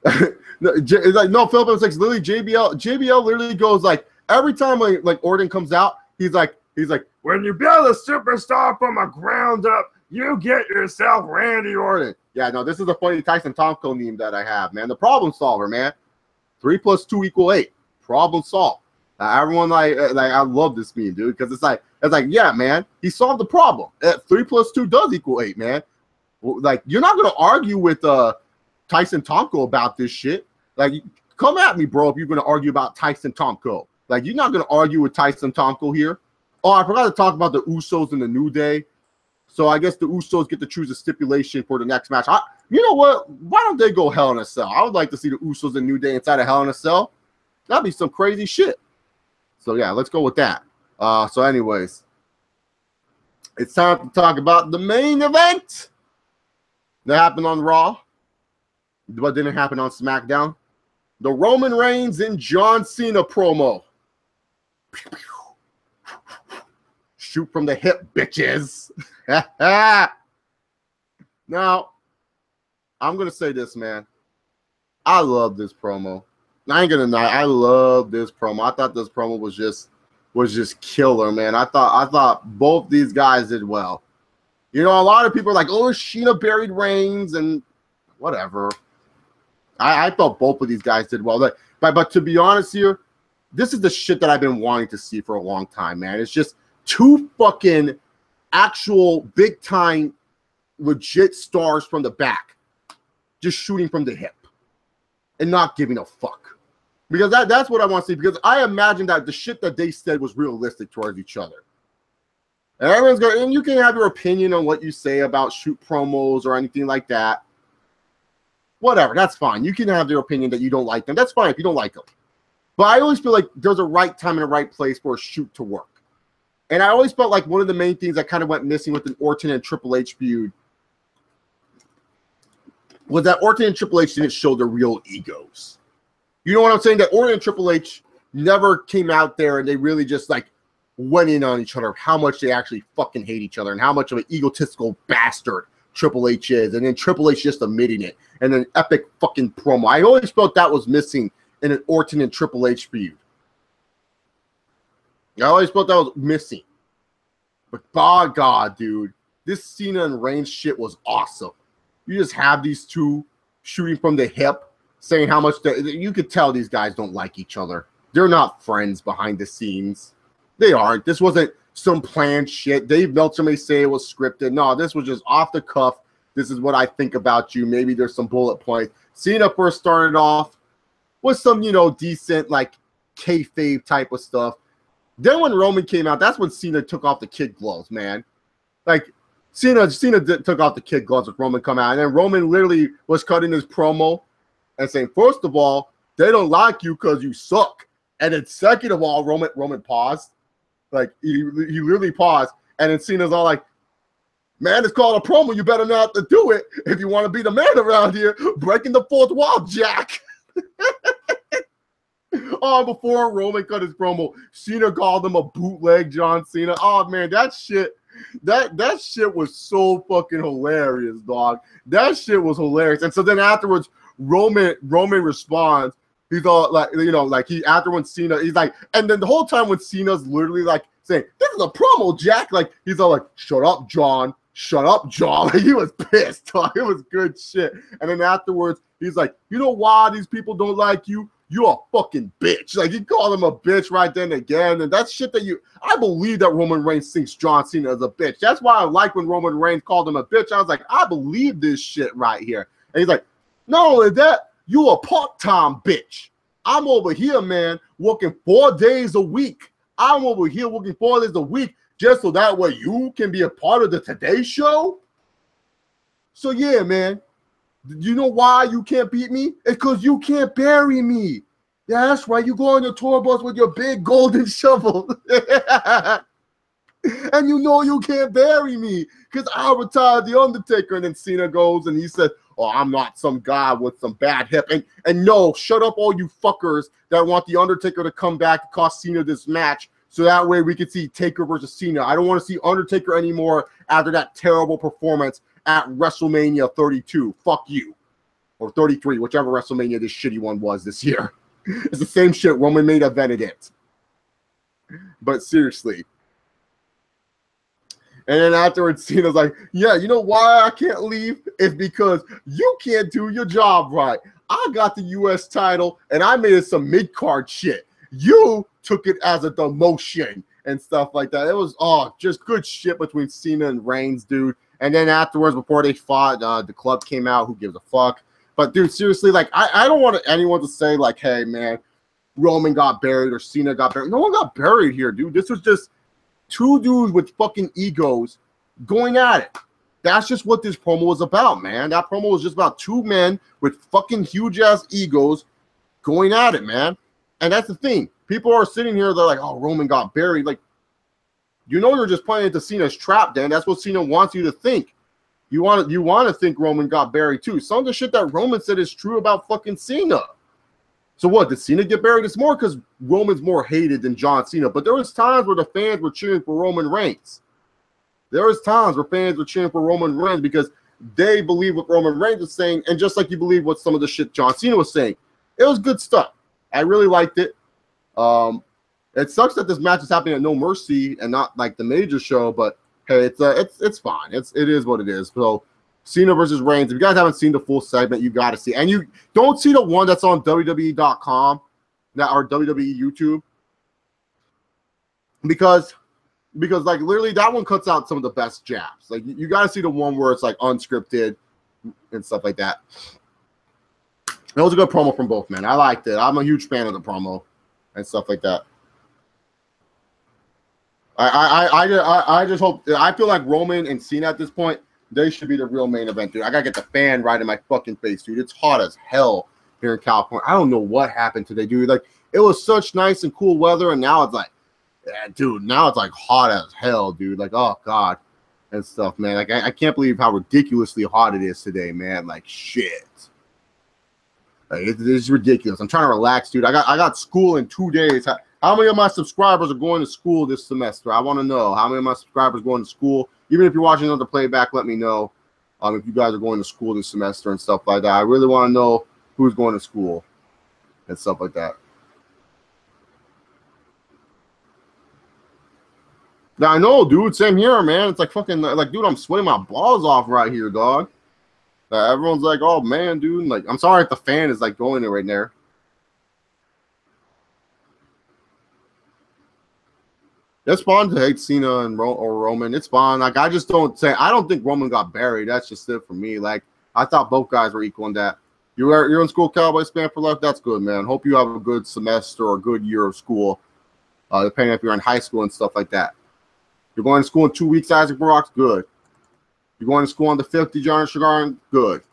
It's like, no, Philip, it's like literally JBL literally goes like every time like Orton comes out, he's like, when you build a superstar from a ground up, you get yourself Randy Orton. Yeah, no, this is a funny Tyson Tomko meme that I have, man. The problem solver, man. 3 + 2 = 8. Problem solved. Everyone like I love this meme, dude, because it's like yeah, man, he solved the problem. 3 + 2 does = 8, man. Like you're not gonna argue with Tyson Tomko about this shit. Like, come at me, bro, if you're gonna argue about Tyson Tomko. Like, you're not gonna argue with Tyson Tomko here. Oh, I forgot to talk about the Usos and the New Day. So I guess the Usos get to choose a stipulation for the next match. You know what? Why don't they go Hell in a Cell? I would like to see the Usos and New Day inside of Hell in a Cell. That'd be some crazy shit. So yeah, let's go with that. So anyways, it's time to talk about the main event that happened on Raw, but didn't happen on SmackDown. The Roman Reigns and John Cena promo. Shoot from the hip, bitches. Now, I'm going to say this, man. I love this promo. I ain't going to lie. I love this promo. I thought this promo was just killer, man. I thought both these guys did well. You know, a lot of people are like, oh, Sheena buried Reigns and whatever. I thought both of these guys did well. But to be honest here, this is the shit that I've been wanting to see for a long time, man. It's just two fucking actual big-time legit stars from the back just shooting from the hip and not giving a fuck. Because that's what I want to see, because I imagine that the shit that they said was realistic towards each other. And everyone's going, and you can have your opinion on what you say about shoot promos or anything like that. Whatever, that's fine. You can have your opinion that you don't like them. That's fine if you don't like them. But I always feel like there's a right time and a right place for a shoot to work. And I always felt like one of the main things that kind of went missing with an Orton and Triple H feud was that Orton and Triple H didn't show their real egos. You know what I'm saying? That Orton and Triple H never came out there and they really just like went in on each other, how much they actually fucking hate each other and how much of an egotistical bastard Triple H is. And then Triple H just admitting it. And an epic fucking promo. I always felt that was missing in an Orton and Triple H feud. I always felt that was missing. But by God, dude, this Cena and Reigns shit was awesome. You just have these two shooting from the hip, saying how much you could tell these guys don't like each other. They're not friends behind the scenes. They aren't. This wasn't some planned shit. Dave Meltzer may say it was scripted. No, this was just off the cuff. This is what I think about you. Maybe there's some bullet points. Cena first started off with some, you know, decent, like, kayfabe type of stuff. Then when Roman came out, that's when Cena took off the kid gloves, man. Like, Cena took off the kid gloves with Roman come out. And then Roman literally was cutting his promo and saying, first of all, they don't like you because you suck. And then second of all, Roman paused. Like, he literally paused. And then Cena's all like, man, it's called a promo. You better not do it if you want to be the man around here. Breaking the fourth wall, Jack. Oh, before Roman cut his promo, Cena called him a bootleg John Cena. Oh man, that shit was so fucking hilarious, dog. That shit was hilarious. And so then afterwards, Roman responds. He's all like, you know, like when Cena, he's like, and then the whole time when Cena's literally like saying, "This is a promo, Jack," like he's all like, "Shut up, John. Shut up, John." Like, he was pissed. Dog. It was good shit. And then afterwards, he's like, "You know why these people don't like you? You're a fucking bitch." Like, he called him a bitch right then again. And that's shit that I believe that Roman Reigns thinks John Cena is a bitch. That's why I like when Roman Reigns called him a bitch. I was like, I believe this shit right here. And he's like, "Not only that, you a part-time bitch. I'm over here, man, working 4 days a week. I'm over here working 4 days a week just so that way you can be a part of the Today Show." So, yeah, man. You know why you can't beat me? It's because you can't bury me. Yeah, that's right. You go on your tour bus with your big golden shovel. And you know you can't bury me because I retired The Undertaker. And then Cena goes and he said, "Oh, I'm not some guy with some bad hip." And no, shut up all you fuckers that want The Undertaker to come back and cost Cena this match so that way we can see Taker versus Cena. I don't want to see Undertaker anymore after that terrible performance at WrestleMania 32. Fuck you. Or 33, whichever WrestleMania this shitty one was this year. It's the same shit. Roman made invented it. But seriously. And then afterwards, Cena's like, "Yeah, you know why I can't leave? It's because you can't do your job right. I got the U.S. title, and I made it some mid-card shit. You took it as a demotion," and stuff like that. It was, just good shit between Cena and Reigns, dude. And then afterwards, before they fought, the club came out. Who gives a fuck? But, dude, seriously, like, I don't want anyone to say, like, "Hey, man, Roman got buried or Cena got buried." No one got buried here, dude. This was just two dudes with fucking egos going at it. That's just what this promo was about, man. That promo was just about two men with fucking huge-ass egos going at it, man. And that's the thing. People are sitting here, they're like, "Oh, Roman got buried." Like, you know you're just playing into Cena's trap, Dan. That's what Cena wants you to think. You want to think Roman got buried, too. Some of the shit that Roman said is true about fucking Cena. So what, did Cena get buried? It's more because Roman's more hated than John Cena. But there was times where the fans were cheering for Roman Reigns. There was times where fans were cheering for Roman Reigns because they believe what Roman Reigns was saying, and just like you believe what some of the shit John Cena was saying. It was good stuff. I really liked it. It sucks that this match is happening at No Mercy and not like the major show, but hey, it's fine. It is what it is. So Cena versus Reigns. If you guys haven't seen the full segment, you got to see. And you don't see the one that's on WWE.com or WWE YouTube because like literally that one cuts out some of the best jabs. Like you got to see the one where it's like unscripted and stuff like that. It was a good promo from both men. I liked it. I'm a huge fan of the promo and stuff like that. I just hope. I feel like Roman and Cena at this point, they should be the real main event, dude. I gotta get the fan right in my fucking face, dude. It's hot as hell here in California. I don't know what happened today, dude. Like it was such nice and cool weather, and now it's like, yeah, dude. Now it's like hot as hell, dude. Like, oh god, and stuff, man. Like I can't believe how ridiculously hot it is today, man. Like shit. Like, it's ridiculous. I'm trying to relax, dude. I got school in 2 days. How many of my subscribers are going to school this semester? I want to know how many of my subscribers are going to school. Even if you're watching on the playback, let me know if you guys are going to school this semester and stuff like that. I really want to know who's going to school and stuff like that. Now, I know, dude. Same here, man. It's like fucking, like, dude, I'm sweating my balls off right here, dog. Everyone's like, "Oh, man, dude." Like, I'm sorry if the fan is, like, going there right there. It's fun to hate Cena and or Roman. It's fun. Like, I don't think Roman got buried. That's just it for me. Like, I thought both guys were equal in that. You're in school, Cowboys fan for life. That's good, man. Hope you have a good semester or a good year of school, depending if you're in high school and stuff like that. You're going to school in 2 weeks, Isaac Barock's good. You're going to school on the 5th, John Sugar, good.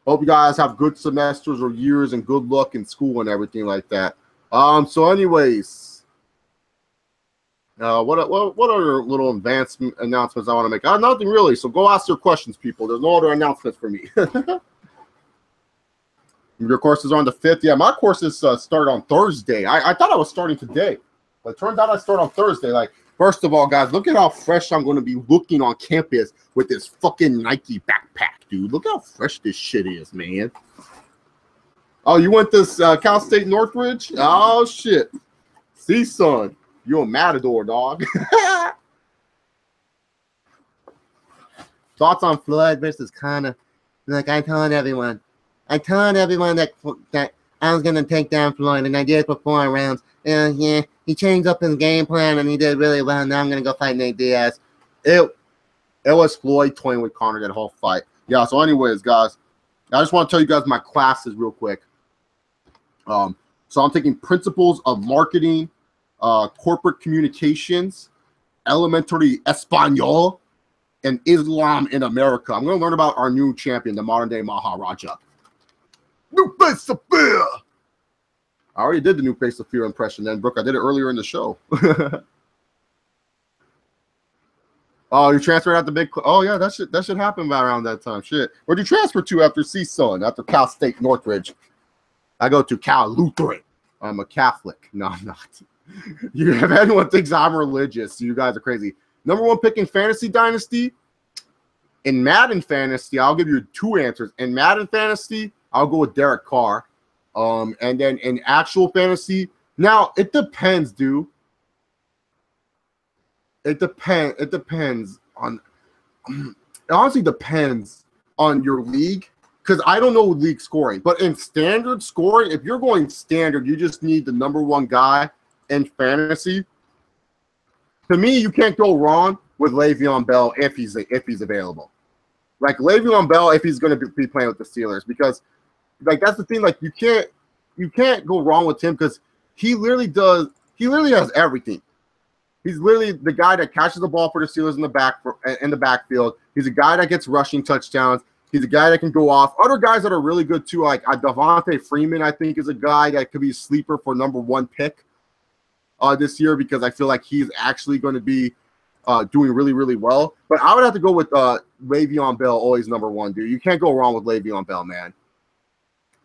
Hope you guys have good semesters or years and good luck in school and everything like that. So anyways, what other little advancement announcements I want to make? Nothing really. So go ask your questions, people. There's no other announcements for me. Your courses are on the 5th. Yeah, my courses start on Thursday. I thought I was starting today, but it turns out I start on Thursday. Like, first of all, guys, look at how fresh I'm going to be looking on campus with this fucking Nike backpack, dude. Look how fresh this shit is, man. Oh, you went this Cal State Northridge? Oh, shit. See, son, you're a matador, dog. Thoughts on Floyd versus Connor? Like, I told everyone that I was going to take down Floyd, and I did for 4 rounds. And yeah, he changed up his game plan, and he did really well. Now I'm going to go fight Nate Diaz. It was Floyd toying with Connor that whole fight. Yeah, so anyways, guys, I just want to tell you guys my classes real quick. So I'm taking Principles of Marketing, Corporate Communications, Elementary Espanol, and Islam in America. I'm going to learn about our new champion, the modern-day Maharaja. New Face of Fear! I already did the New Face of Fear impression then, Brooke. I did it earlier in the show. Oh, you transferred out the big... Oh, yeah, that should happen by around that time. Shit. Where'd you transfer to after CSUN, after Cal State Northridge? I go to Cal Lutheran. I'm a Catholic. No, I'm not. If anyone thinks I'm religious, you guys are crazy. Number 1 pick in Fantasy Dynasty. In Madden Fantasy, I'll give you 2 answers. In Madden Fantasy, I'll go with Derek Carr. And then in actual fantasy, now it depends, dude. It depends on. It honestly depends on your league. Because I don't know league scoring, but in standard scoring, if you're going standard, you just need the number 1 guy in fantasy. To me, you can't go wrong with Le'Veon Bell if he's available. Like Le'Veon Bell, if he's going to be playing with the Steelers, because like that's the thing. Like you can't go wrong with him because he literally does. He literally has everything. He's literally the guy that catches the ball for the Steelers in the backfield. He's a guy that gets rushing touchdowns. He's a guy that can go off. Other guys that are really good too, like Devontae Freeman, I think is a guy that could be a sleeper for number 1 pick this year because I feel like he's actually going to be doing really, really well. But I would have to go with Le'Veon Bell, always number 1, dude. You can't go wrong with Le'Veon Bell, man.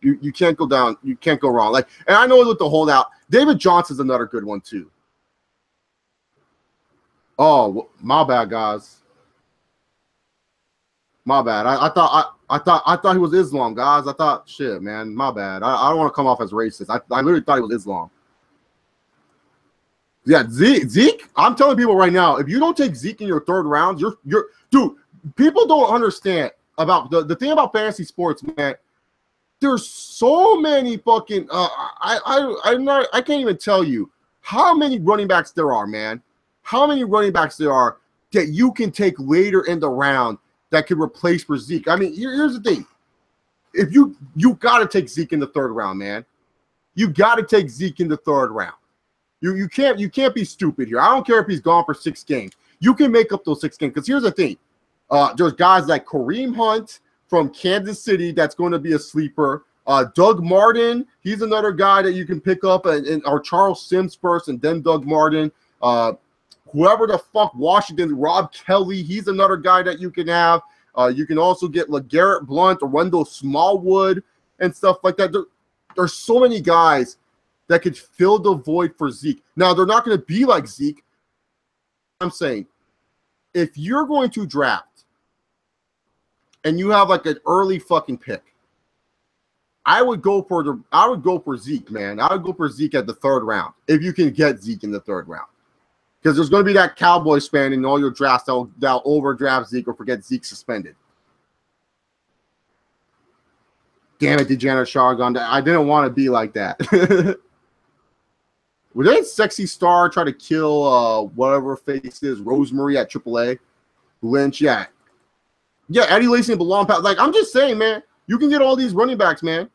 You can't go down. You can't go wrong. Like, and I know with the holdout, David Johnson's another good one too. Oh, my bad, guys. My bad. I thought he was Islam, guys. I thought, shit, man. My bad. I don't want to come off as racist. I literally thought he was Islam. Yeah, Zeke. I'm telling people right now, if you don't take Zeke in your 3rd round, you're dude. People don't understand about the thing about fantasy sports, man. There's so many fucking. I can't even tell you how many running backs there are, man. How many running backs there are that you can take later in the round that could replace for Zeke. I mean, here's the thing. If you got to take Zeke in the 3rd round, man. You got to take Zeke in the 3rd round. You can't be stupid here. I don't care if he's gone for 6 games. You can make up those 6 games. Because here's the thing. There's guys like Kareem Hunt from Kansas City that's going to be a sleeper. Doug Martin, he's another guy that you can pick up. Or Charles Sims first and then Doug Martin. Whoever the fuck Washington, Rob Kelly, he's another guy that you can have. You can also get LeGarrette Blount or Wendell Smallwood and stuff like that. There's so many guys that could fill the void for Zeke. Now, they're not going to be like Zeke. I'm saying, if you're going to draft and you have like an early fucking pick, I would go for Zeke, man. I would go for Zeke at the 3rd round if you can get Zeke in the 3rd round. Because there's going to be that Cowboys fan in all your drafts that'll overdraft Zeke or forget Zeke suspended. Damn it, Degenerate Shargon. I didn't want to be like that. Would that sexy star try to kill whatever face is Rosemary at AAA? Lynch, yeah. Yeah, Eddie Lacy and Belong. Like, I'm just saying, man, you can get all these running backs, man.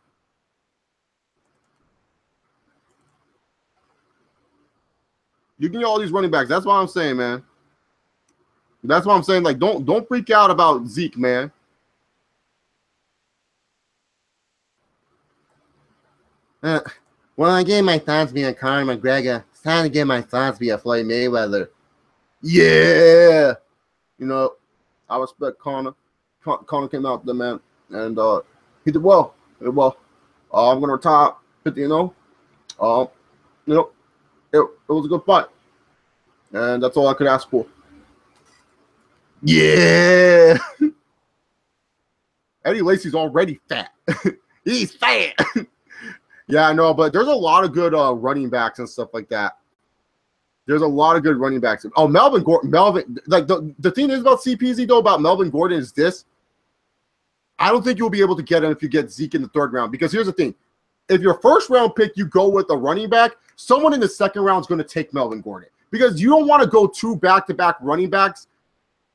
You can get all these running backs. That's what I'm saying, man. That's what I'm saying. Like, don't freak out about Zeke, man. Well, I gave my thoughts via Conor McGregor. It's time to give my thoughts via Floyd Mayweather. Yeah. You know, I respect Conor. Conor came out there, man. And he did well. I'm going to retire 50-0. It was a good fight. And that's all I could ask for. Yeah. Eddie Lacy's already fat. He's fat. Yeah, I know, but there's a lot of good running backs and stuff like that. There's a lot of good running backs. Oh, Melvin Gordon. Like the thing is about CPZ, though, about Melvin Gordon is this. I don't think you'll be able to get him if you get Zeke in the third round. Because here's the thing. If your first round pick, you go with a running back, someone in the second round is going to take Melvin Gordon. Because you don't want to go two back-to-back running backs.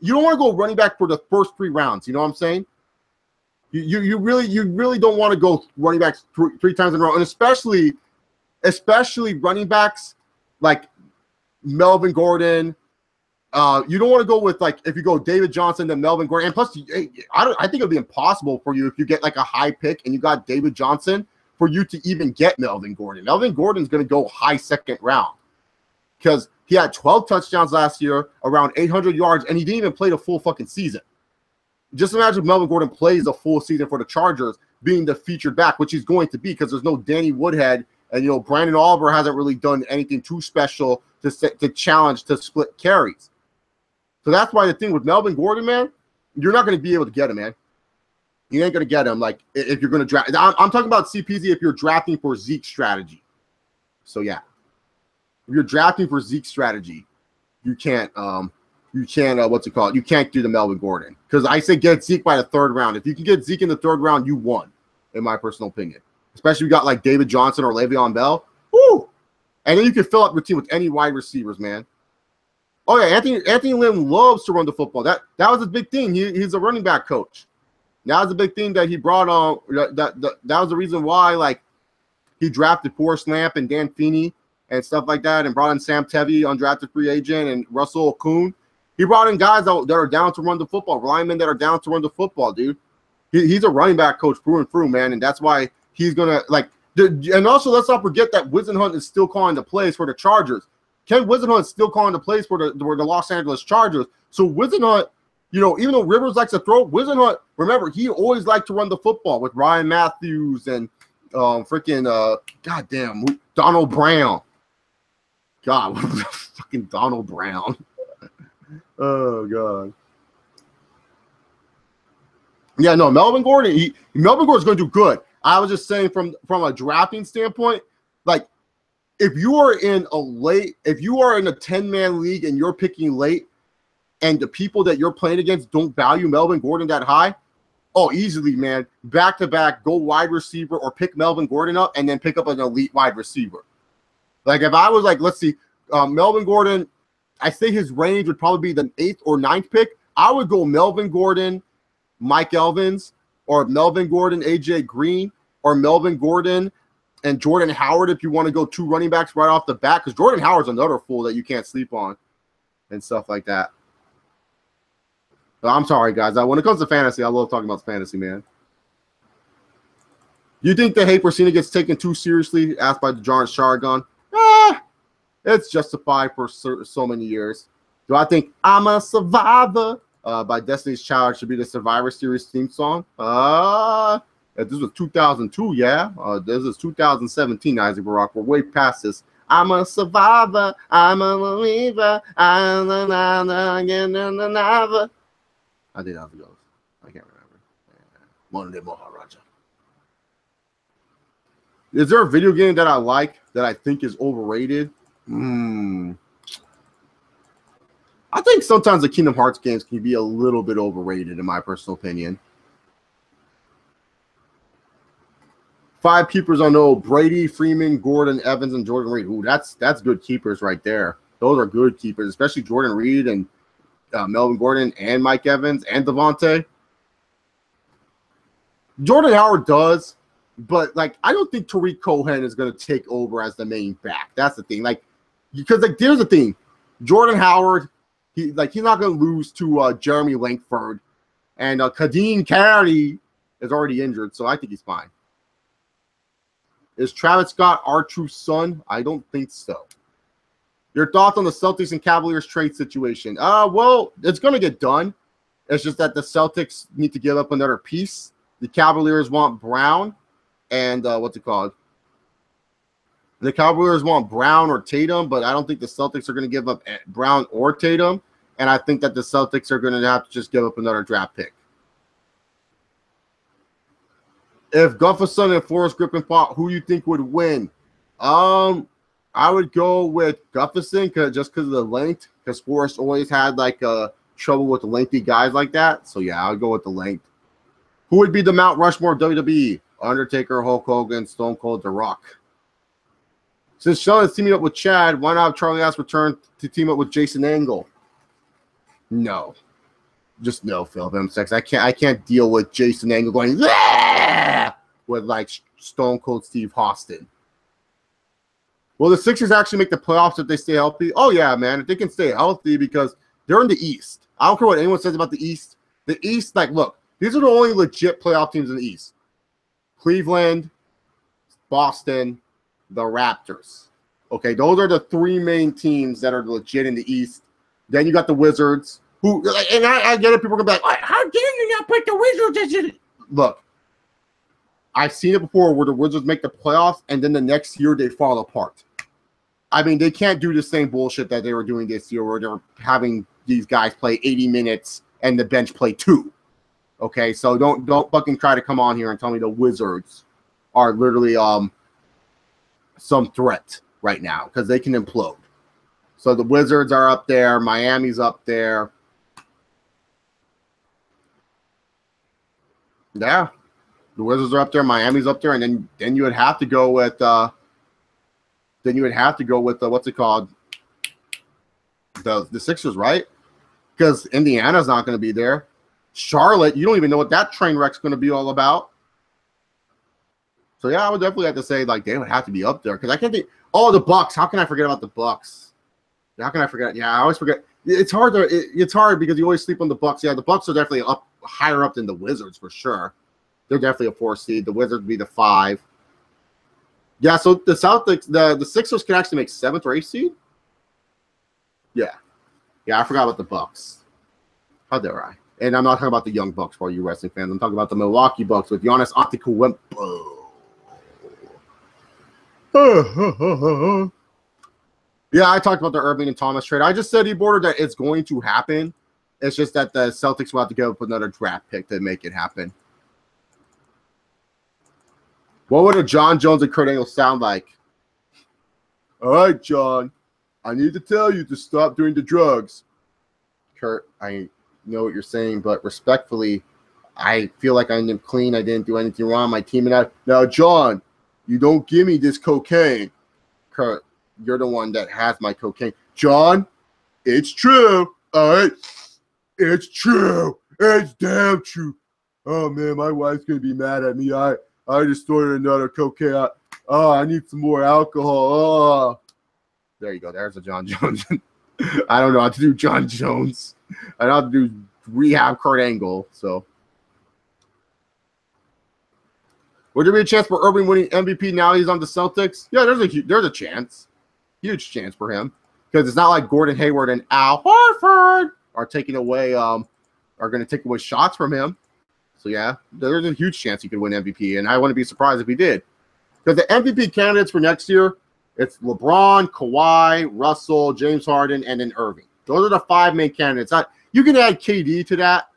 You don't want to go running back for the first 3 rounds. You know what I'm saying? You really don't want to go running backs three times in a row. And especially running backs like Melvin Gordon. You don't want to go with, like, if you go David Johnson, then Melvin Gordon. And plus, I think it'll be impossible for you if you get like a high pick and you got David Johnson for you to even get Melvin Gordon. Melvin Gordon's going to go high second round because he had 12 touchdowns last year, around 800 yards, and he didn't even play the full fucking season. Just imagine if Melvin Gordon plays a full season for the Chargers, being the featured back, which he's going to be because there's no Danny Woodhead, and, you know, Brandon Oliver hasn't really done anything too special to challenge to split carries. So that's why the thing with Melvin Gordon, man, you're not going to be able to get him, man. You ain't going to get him, like, if you're going to draft. I'm talking about CPZ if you're drafting for Zeke's strategy. So, yeah. If you're drafting for Zeke's strategy, you can't what's it called? You can't do the Melvin Gordon. Because I say get Zeke by the third round. If you can get Zeke in the third round, you won, in my personal opinion. Especially if you got like David Johnson or Le'Veon Bell. Woo! And then you can fill up your team with any wide receivers, man. Oh, yeah, Anthony Lynn loves to run the football. That was a big thing. He's a running back coach. That was a big thing that he brought on. That was the reason why, like, he drafted Forrest Lamp and Dan Feeney and stuff like that, and brought in Sam Tevye, undrafted free agent, and Russell Okung. He brought in guys that are down to run the football, linemen that are down to run the football, dude. He's a running back coach through and through, man, and that's why he's going to, like, and also let's not forget that Whisenhunt is still calling the plays for the Chargers. Ken Whisenhunt is still calling the plays for the Los Angeles Chargers. So Whisenhunt, you know, even though Rivers likes to throw, Whisenhunt, remember, he always liked to run the football with Ryan Matthews and goddamn, Donald Brown. God, fucking Donald Brown. Oh, God. Yeah, no, Melvin Gordon, Melvin Gordon's going to do good. I was just saying from a drafting standpoint, like, if you are in a 10-man league and you're picking late and the people that you're playing against don't value Melvin Gordon that high, oh, easily, man, back-to-back, go wide receiver or pick Melvin Gordon up and then pick up an elite wide receiver. Like, if I was like, let's see, Melvin Gordon, I say his range would probably be the 8th or 9th pick. I would go Melvin Gordon, Mike Evans, or Melvin Gordon, AJ Green, or Melvin Gordon and Jordan Howard if you want to go 2 running backs right off the bat, because Jordan Howard's another fool that you can't sleep on and stuff like that. But I'm sorry, guys. When it comes to fantasy, I love talking about fantasy, man. You think the hate for Cena gets taken too seriously? Asked by DeJarn Sharagon. It's justified for so many years. Do I think I'm a Survivor by Destiny's Child should be the Survivor Series theme song? This was 2002, yeah. This is 2017, Isaac Barack. We're way past this. I'm a survivor. I'm a believer. I'm a never. I think that's goes. I can't remember. Monday Maharaja. Is there a video game that I like that I think is overrated? I think sometimes the Kingdom Hearts games can be a little bit overrated, in my personal opinion. 5 keepers I know: Brady, Freeman, Gordon, Evans, and Jordan Reed. Ooh, that's good keepers right there. Those are good keepers, especially Jordan Reed and Melvin Gordon and Mike Evans and Devontae. Jordan Howard does, but, like, I don't think Tariq Cohen is going to take over as the main back. That's the thing. Like, because, like, there's the thing. Jordan Howard, he's not going to lose to Jeremy Langford, and Kadeem Carey is already injured, so I think he's fine. Is Travis Scott our true son? I don't think so. Your thoughts on the Celtics and Cavaliers trade situation? Well, it's going to get done. It's just that the Celtics need to give up another piece. The Cavaliers want Brown. and what's it called? The Cavaliers want Brown or Tatum, but I don't think the Celtics are going to give up Brown or Tatum. And I think that the Celtics are going to have to just give up another draft pick. If Gufferson and Forrest Griffin fought, who you think would win? I would go with Gufferson just because of the length, because Forrest always had like trouble with the lengthy guys like that. So yeah, I would go with the length. Who would be the Mount Rushmore of WWE? Undertaker, Hulk Hogan, Stone Cold, The Rock. Since Sean is teaming up with Chad, why not have Charlie Ass return to team up with Jason Angle? No. Just no, Phil. I can't deal with Jason Angle going with like Stone Cold Steve Austin. Will the Sixers actually make the playoffs if they stay healthy? Oh yeah, man. If they can stay healthy, because they're in the East. I don't care what anyone says about the East. The East, like, look, these are the only legit playoff teams in the East. Cleveland, Boston, the Raptors. Okay, those are the three main teams that are legit in the East. Then you got the Wizards, who, and I get it, people are going to be like, how dare you not put the Wizards as in? Look, I've seen it before where the Wizards make the playoffs and then the next year they fall apart. I mean, they can't do the same bullshit that they were doing this year where they're having these guys play 80 minutes and the bench play 2. Okay, so don't fucking try to come on here and tell me the Wizards are literally some threat right now, because they can implode. So the Wizards are up there, Miami's up there. Yeah, the Wizards are up there, Miami's up there, and then you would have to go with what's it called? The Sixers, right? Because Indiana's not going to be there. Charlotte, you don't even know what that train wreck's going to be all about. So yeah, I would definitely have to say like they would have to be up there, because I can't think. Oh, the Bucks. How can I forget about the Bucks? How can I forget? Yeah, I always forget. It's hard because you always sleep on the Bucks. Yeah, the Bucks are definitely up higher up than the Wizards for sure. They're definitely a 4 seed. The Wizards would be the 5. Yeah, so the Celtics, the Sixers can actually make 7th or 8th seed. Yeah, I forgot about the Bucks. How dare I? And I'm not talking about the young Bucks for all you wrestling fans. I'm talking about the Milwaukee Bucks with Giannis Antetokounmpo. Yeah, I talked about the Irving and Thomas trade. I just said, E-Border, that it's going to happen. It's just that the Celtics will have to give up another draft pick to make it happen. What would a John Jones and Kurt Angle sound like? All right, John, I need to tell you to stop doing the drugs. Kurt, I know what you're saying, but respectfully, I feel like I'm clean. I didn't do anything wrong. My team and I. Now, John, you don't give me this cocaine. Kurt, you're the one that has my cocaine. John, it's true. All right. It's true. It's damn true. Oh, man, my wife's going to be mad at me. I just ordered another cocaine. I need some more alcohol. Oh. There you go. There's a John Jones. I don't know how to do John Jones. I know how to do rehab Kurt Angle. So, would there be a chance for Irving winning MVP now he's on the Celtics? Yeah, there's a chance. Huge chance for him, because it's not like Gordon Hayward and Al Horford are going to take away shots from him. So yeah, there's a huge chance he could win MVP, and I wouldn't be surprised if he did. Because the MVP candidates for next year, it's LeBron, Kawhi, Russell, James Harden, and then Irving. Those are the 5 main candidates. You can add KD to that,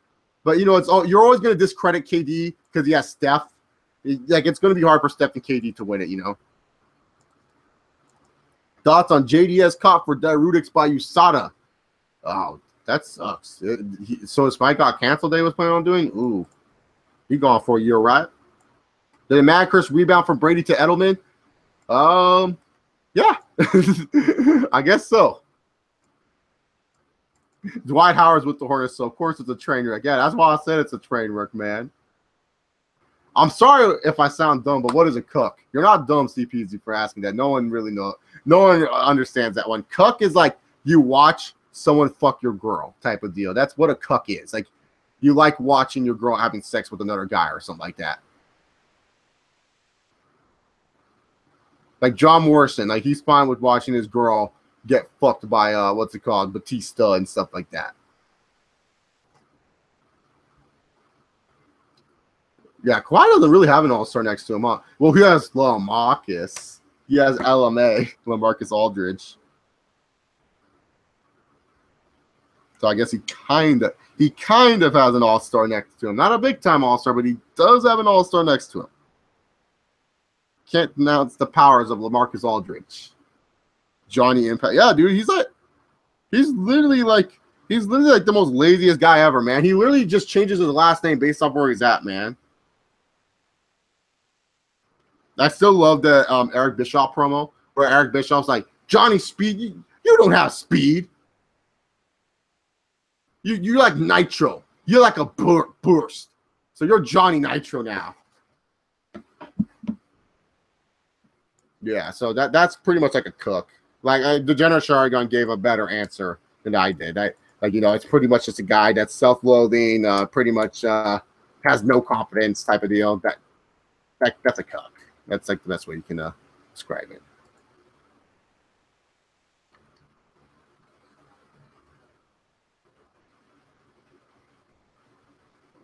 but you're always going to discredit KD because he has Steph. It's going to be hard for Steph and KD to win it, Thoughts on JDS caught for Dirudix by USADA? Oh, that sucks. So his fight got canceled they was planning on doing? Ooh. He gone for a year, right? Did the Mad Chris rebound from Brady to Edelman? Yeah. I guess so. Dwight Howard's with the Hornets, so of course it's a train wreck. Yeah, that's why I said it's a train wreck, man. I'm sorry if I sound dumb, but what is a cuck? You're not dumb, CPZ, for asking that. No one really knows. No one understands that one. Cuck is like you watch someone fuck your girl type of deal. That's what a cuck is. Like you like watching your girl having sex with another guy or something like that. Like John Morrison, like he's fine with watching his girl get fucked by Batista and stuff like that. Yeah, Kawhi doesn't really have an all-star next to him, huh? Well, he has Lamarcus. He has LMA, LaMarcus Aldridge. So I guess he kind of has an all-star next to him. Not a big-time all-star, but he does have an all-star next to him. Can't pronounce the powers of LaMarcus Aldridge. Johnny Impact. Yeah, dude, he's literally like the most laziest guy ever, man. He literally just changes his last name based off where he's at, man. I still love the Eric Bischoff promo where Eric Bischoff's like, Johnny Speed, you don't have speed. You're like Nitro. You're like a burst. So you're Johnny Nitro now. Yeah, so that's pretty much like a cook. Like the General Sharigan gave a better answer than I did. It's pretty much just a guy that's self-loathing, pretty much has no confidence type of deal. That's a cook. That's like the best way you can describe it.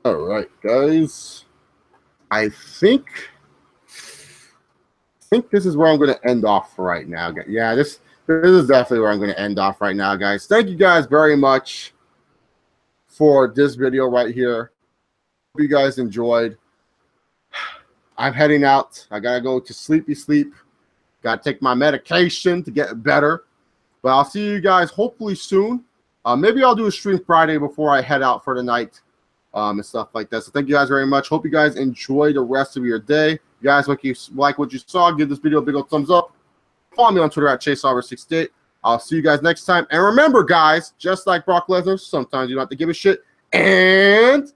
All right, guys. I think this is where I'm going to end off right now. Yeah, this is definitely where I'm going to end off right now, guys. Thank you guys very much for this video right here. Hope you guys enjoyed. I'm heading out. I got to go to sleepy sleep. Got to take my medication to get better. But I'll see you guys hopefully soon. Maybe I'll do a stream Friday before I head out for the night and stuff like that. So thank you guys very much. Hope you guys enjoy the rest of your day. You guys, like what you saw, give this video a big old thumbs up. Follow me on Twitter at ChaseAuber68. I'll see you guys next time. And remember, guys, just like Brock Lesnar, sometimes you don't have to give a shit. And